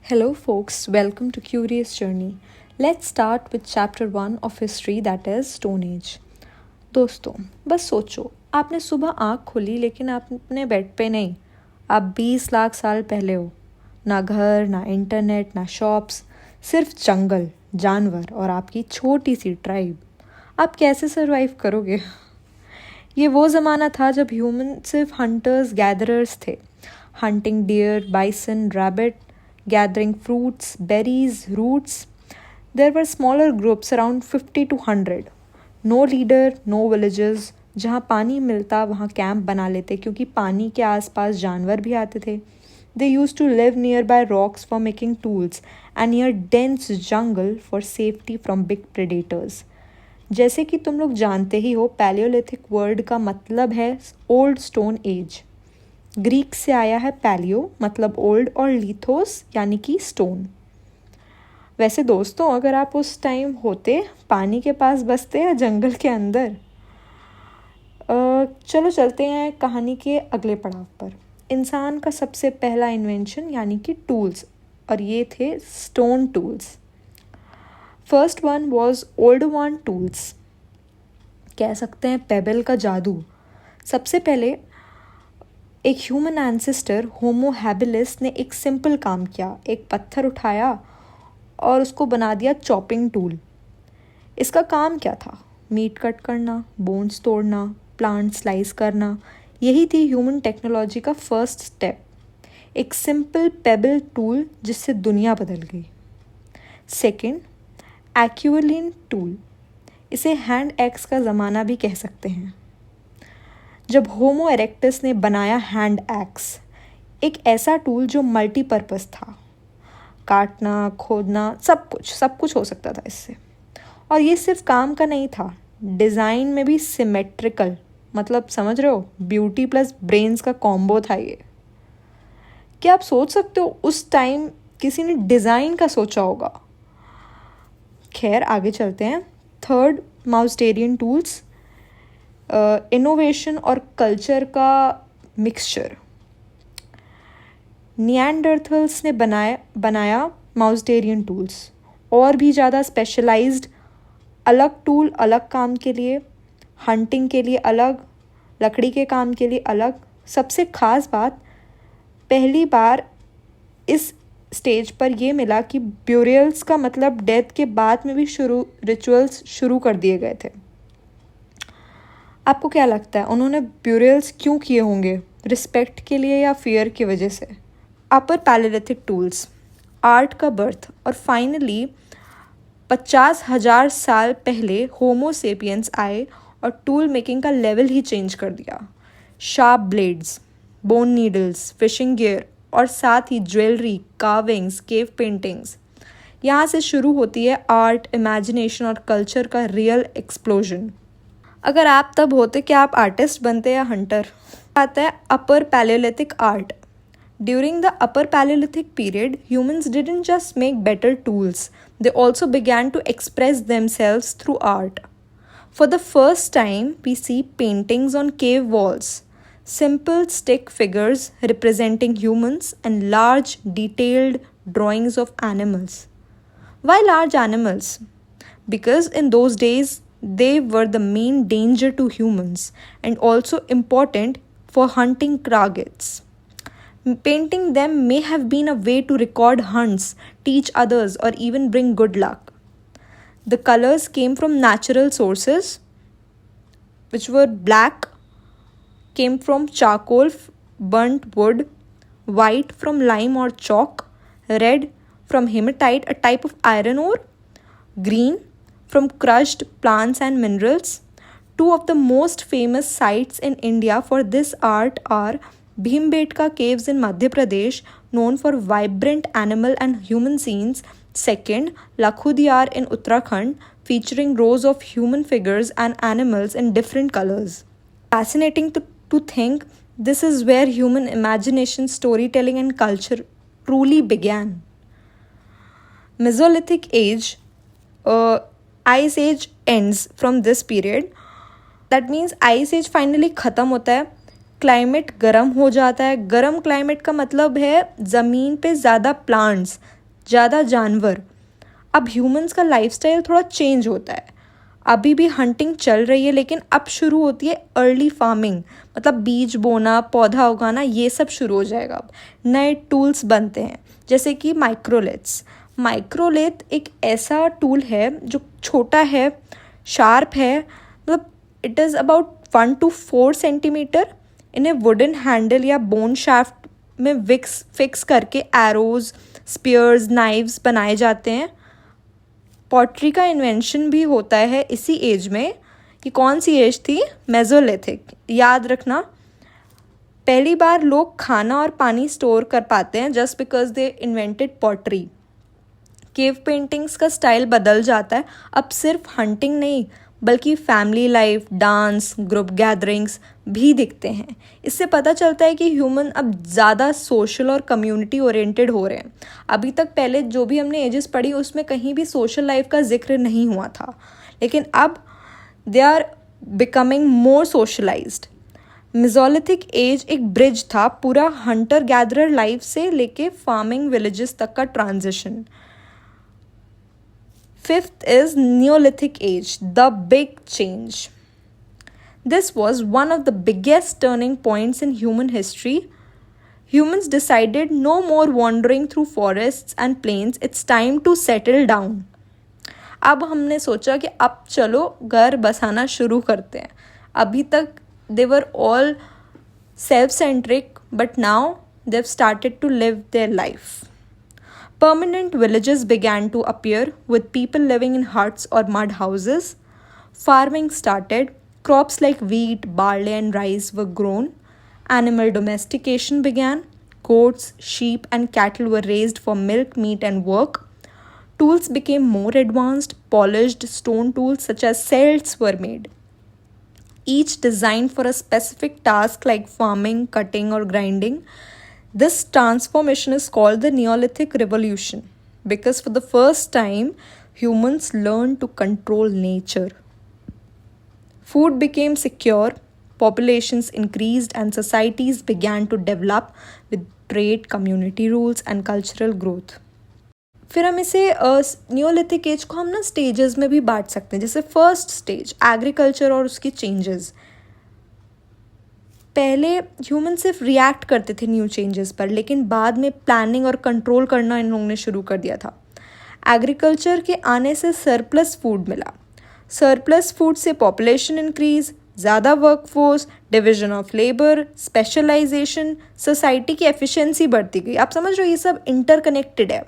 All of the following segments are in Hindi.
Hello, folks. Welcome to Curious Journey. Let's start with chapter 1 of history, that is Stone Age. दोस्तों, बस सोचो, आपने सुबह आँख खोली लेकिन आप अपने बेड पे नहीं. आप 20 लाख साल पहले हो. ना घर, ना इंटरनेट, ना शॉप्स, सिर्फ जंगल, जानवर और आपकी छोटी सी ट्राइब. आप कैसे सरवाइव करोगे? ये वो ज़माना था जब ह्यूमन सिर्फ हंटर्स गैदरर्स थे. Hunting deer, bison, rabbit, gathering fruits, berries, roots. There were smaller groups around 50 to 100. No leader, no villages. जहाँ पानी मिलता वहाँ कैंप बना लेते क्योंकि पानी के आसपास जानवर भी आते थे. They used to live nearby rocks for making tools and near dense jungle for safety from big predators. जैसे कि तुम लोग जानते ही हो, पैलियोलिथिक वर्ड का मतलब है ओल्ड स्टोन एज. ग्रीक से आया है पैलियो मतलब ओल्ड और लिथोस यानी कि स्टोन. वैसे दोस्तों, अगर आप उस टाइम होते, पानी के पास बसते या जंगल के अंदर? चलो चलते हैं कहानी के अगले पड़ाव पर. इंसान का सबसे पहला इन्वेंशन यानी कि टूल्स, और ये थे stone tools. First one was old one tools. कह सकते हैं पेबल का जादू. सबसे पहले एक ह्यूमन एंसेस्टर होमो हैबिलिस ने एक सिंपल काम किया. एक पत्थर उठाया और उसको बना दिया चॉपिंग टूल. इसका काम क्या था? मीट कट करना, बोन्स तोड़ना, प्लांट स्लाइस करना. यही थी ह्यूमन टेक्नोलॉजी का फर्स्ट स्टेप. एक सिंपल पेबल टूल जिससे दुनिया बदल गई. Second, Acheulian tool. इसे हैंड एक्स का ज़माना भी कह सकते हैं. जब होमो इरेक्टस ने बनाया हैंड एक्स, एक ऐसा टूल जो मल्टीपर्पज़ था. काटना, खोदना, सब कुछ हो सकता था इससे. और ये सिर्फ काम का नहीं था, डिज़ाइन में भी सिमेट्रिकल, मतलब समझ रहे हो, ब्यूटी प्लस ब्रेन्स का कॉम्बो था ये. क्या आप सोच सकते हो उस टाइम किसी ने डिज़ाइन का सोचा होगा? खैर, आगे चलते हैं. Third, Mousterian tools. इनोवेशन और कल्चर का मिक्सचर. निएंडरथल्स ने बनाया माउस्टेरियन टूल्स. और भी ज़्यादा स्पेशलाइज्ड, अलग टूल अलग काम के लिए, हंटिंग के लिए अलग, लकड़ी के काम के लिए अलग. सबसे ख़ास बात, पहली बार इस स्टेज पर यह मिला कि ब्यूरियल्स का मतलब डेथ के बाद में भी रिचुअल्स शुरू कर दिए गए थे. आपको क्या लगता है उन्होंने ब्यूरियल्स क्यों किए होंगे? रिस्पेक्ट के लिए या फियर की वजह से? अपर पैलियोलिथिक टूल्स, आर्ट का बर्थ. और फाइनली 50,000 साल पहले होमो सेपियंस आए और टूल मेकिंग का लेवल ही चेंज कर दिया. Sharp blades, bone needles, fishing gear और साथ ही ज्वेलरी, कार्विंग्स, केव पेंटिंग्स. यहाँ से शुरू होती है आर्ट, इमेजिनेशन और कल्चर का रियल एक्सप्लोजन. अगर आप तब होते, क्या आप आर्टिस्ट बनते या हंटर? आता है अपर Palaeolithic art. During the upper Palaeolithic period, humans didn't just make better tools, they also began to express themselves through art. For the first time, we see paintings on cave walls, simple stick figures representing humans and large detailed drawings of animals. Why large animals? Because in those days, they were the main danger to humans and also important for hunting targets. Painting them may have been a way to record hunts, teach others, or even bring good luck. The colors came from natural sources, which were black, came from charcoal, burnt wood, white from lime or chalk, red from hematite, a type of iron ore, green from crushed plants and minerals. Two of the most famous sites in India for this art are Bhimbetka caves in Madhya Pradesh, known for vibrant animal and human scenes. Second, Lakhudiyar in Uttarakhand, featuring rows of human figures and animals in different colors. Fascinating to think this is where human imagination, storytelling and culture truly began. Mesolithic age, Ice Age ends from this period. That means Ice Age finally खत्म होता है. क्लाइमेट गर्म हो जाता है। गर्म क्लाइमेट का मतलब है ज़मीन पे ज़्यादा प्लांट्स, ज़्यादा जानवर। अब ह्यूमंस का लाइफस्टाइल थोड़ा चेंज होता है। अभी भी हंटिंग चल रही है, लेकिन अब शुरू होती है अर्ली फार्मिंग, मतलब बीज बोना, पौधा उगाना, ये सब शुरू हो जाएगा। अब नए टूल्स बनते हैं, जैसे कि माइक्रोलेथ्स। माइक्रोलेथ एक ऐसा टूल है जो छोटा है, शार्प है, मतलब it is about 1 to 4 centimetre. इन्हें वुडन हैंडल या बोन शाफ्ट में फिक्स करके एरोज, स्पीयर्स, नाइव्स बनाए जाते हैं। पॉटरी का इन्वेंशन भी होता है इसी एज में। कि कौन सी एज थी? मेसोलिथिक। याद रखना, पहली बार लोग खाना और पानी स्टोर कर पाते हैं just because they invented pottery. Cave paintings का स्टाइल बदल जाता है। अब सिर्फ हंटिंग नहीं, बल्कि family life, dance, group gatherings भी दिखते हैं। इससे पता चलता है कि ह्यूमन अब ज़्यादा सोशल और कम्युनिटी ओरिएंटेड हो रहे हैं। अभी तक पहले जो भी हमने एजेस पढ़ी उसमें कहीं भी सोशल लाइफ का जिक्र नहीं हुआ था, लेकिन अब they are becoming more socialised. Mesolithic age एक ब्रिज था, पूरा हंटर गैदरर लाइफ से लेके फार्मिंग विलेजेस तक का transition. Fifth is Neolithic age, the big change. This was one of the biggest turning points in human history. Humans decided no more wandering through forests and plains, it's time to settle down. अब हमने सोचा कि अब चलो घर बसाना शुरू करते हैं। अभी तक they were all self-centric, but now they've started to live their life. Permanent villages began to appear with people living in huts or mud houses. Farming started. Crops like wheat, barley, and rice were grown. Animal domestication began. Goats, sheep, and cattle were raised for milk, meat, and work. Tools became more advanced. Polished stone tools such as celts were made, each designed for a specific task like farming, cutting, or grinding. This transformation is called the Neolithic Revolution because for the first time, humans learned to control nature. Food became secure, populations increased, and societies began to develop with trade, community rules, and cultural growth. फिर हम इसे न्यूलिथिक एज को हम ना स्टेजेस में भी बांट सकते हैं। जैसे फर्स्ट स्टेज एग्रीकल्चर और उसकी चेंजेस। पहले ह्यूमन सिर्फ रिएक्ट करते थे न्यू चेंजेस पर, लेकिन बाद में प्लानिंग और कंट्रोल करना इन लोगों ने शुरू कर दिया था। एग्रीकल्चर के आने से सरप्लस फूड मिला। सरप्लस फूड से पॉपुलेशन इंक्रीज, ज़्यादा workforce, division of labour, specialisation, society की एफिशिएंसी बढ़ती गई। आप समझ रहे हो, ये सब इंटरकनेक्टेड है।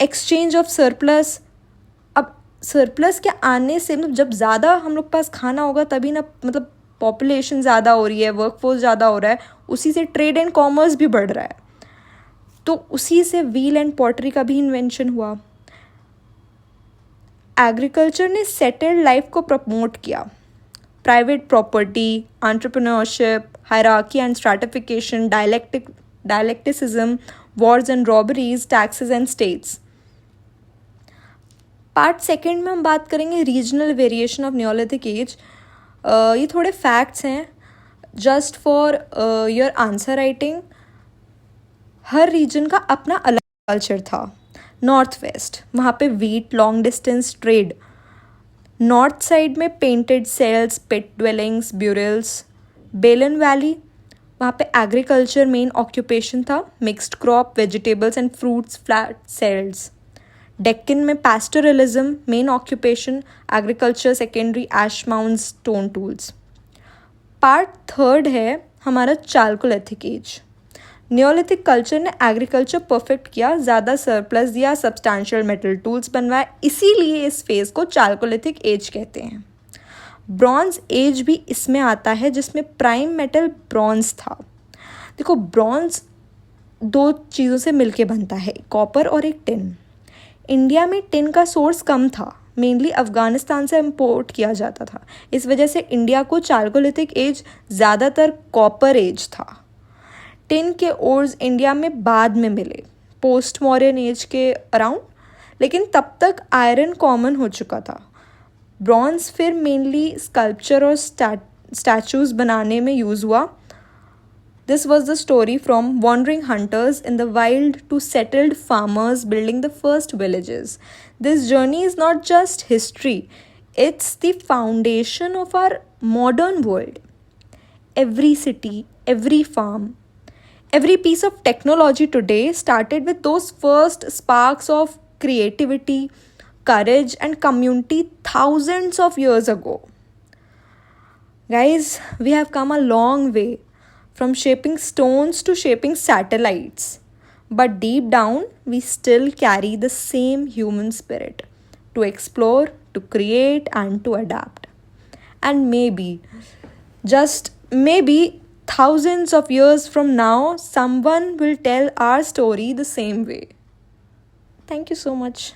Exchange of surplus. अब सरप्लस के आने से मतलब जब ज़्यादा हम लोग पास खाना होगा तभी ना, मतलब पॉपुलेशन ज़्यादा हो रही है, वर्कफोर्स ज़्यादा हो रहा है, उसी से ट्रेड एंड कॉमर्स भी बढ़ रहा है। तो उसी से व्हील एंड पॉटरी का भी इन्वेंशन हुआ। एग्रीकल्चर ने सेटल्ड लाइफ को प्रमोट किया। Private property, entrepreneurship, hierarchy and stratification, dialecticism, wars and robberies, taxes and states. Part second में हम बात करेंगे regional variation of neolithic age. ये थोड़े फैक्ट्स हैं just for your answer writing. हर रीजन का अपना अलग कल्चर था। नॉर्थ वेस्ट, वहाँ पे wheat, long distance trade. North side में painted celts, pit dwellings, burials. Belan valley, वहाँ पे एग्रीकल्चर मेन ऑक्यूपेशन था। Mixed crop, vegetables and fruits, flat celts. Deccan में pastoralism main occupation, agriculture secondary, ash mounds, stone tools. Part third है हमारा चाल्कोलिथिक एज। न्यूलिथिक कल्चर ने एग्रीकल्चर परफेक्ट किया, ज़्यादा सरप्लस दिया, सब्सटैंशियल मेटल टूल्स बनवाए, इसीलिए इस फेज को चाल्कोलिथिक एज कहते हैं। ब्रॉन्ज एज भी इसमें आता है, जिसमें प्राइम मेटल ब्रॉन्ज था। देखो, ब्रॉन्ज दो चीज़ों से मिलके बनता है, कॉपर और एक टिन। इंडिया में टिन का सोर्स कम था, मेनली अफ़गानिस्तान से इम्पोर्ट किया जाता था। इस वजह से इंडिया को चाल्कोलिथिक एज ज़्यादातर कॉपर एज था। टिन के ओर्स इंडिया में बाद में मिले, पोस्ट मॉडर्न एज के अराउंड, लेकिन तब तक आयरन कॉमन हो चुका था। ब्रॉन्ज फिर मेनली स्कल्पचर और स्टैचूज़ बनाने में यूज़ हुआ। This was the story from wandering hunters in the wild to settled farmers building the first villages. This journey is not just history, it's the foundation of our modern world. Every city, every farm, every piece of technology today started with those first sparks of creativity, courage, and community thousands of years ago. Guys, we have come a long way from shaping stones to shaping satellites. But deep down, we still carry the same human spirit to explore, to create, and to adapt. And maybe, just maybe, thousands of years from now, someone will tell our story the same way. Thank you so much.